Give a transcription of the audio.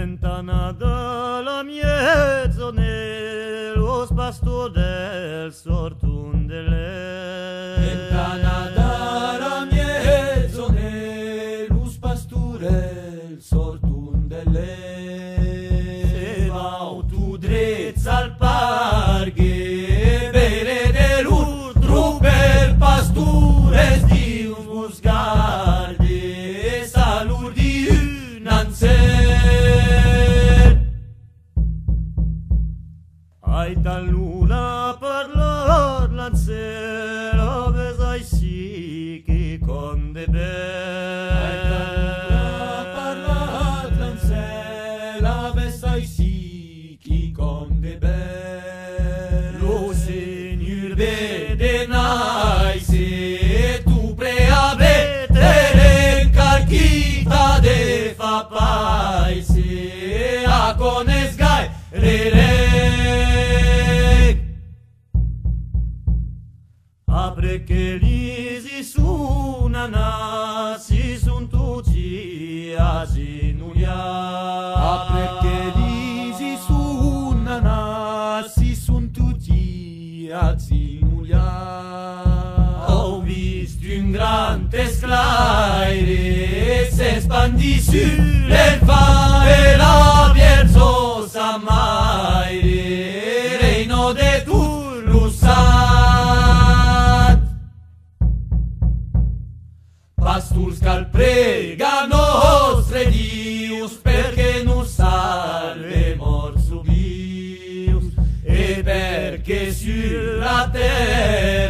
Ventana dalla mezzo nello spasto del sortundele. Ventana dalla mezzo nello spasto del sortundele. Se va tu drezza al parghe, bere dell'utru per pastures di un musgarde, salur di un anser. Ai tal luna parlar l'anser, aves ai sì che con de bel. Ai tal luna parlar l'anser, aves ai sì che con de bel. Lo Seigneur vede naise, tu preavete carchita de fa paise, a conesgai rerec. Apre che lisi sunana, si sun tutti a ginulia. Apre che lisi sunana, si sun tutti a zinulia. Ho visto un grande sclaire, se spandi sull'elfa e la pierzosa maire, reino de Turlusat. Pasturs cal prega nostre Dius, perché nu salve mor subius, e perché sulla terra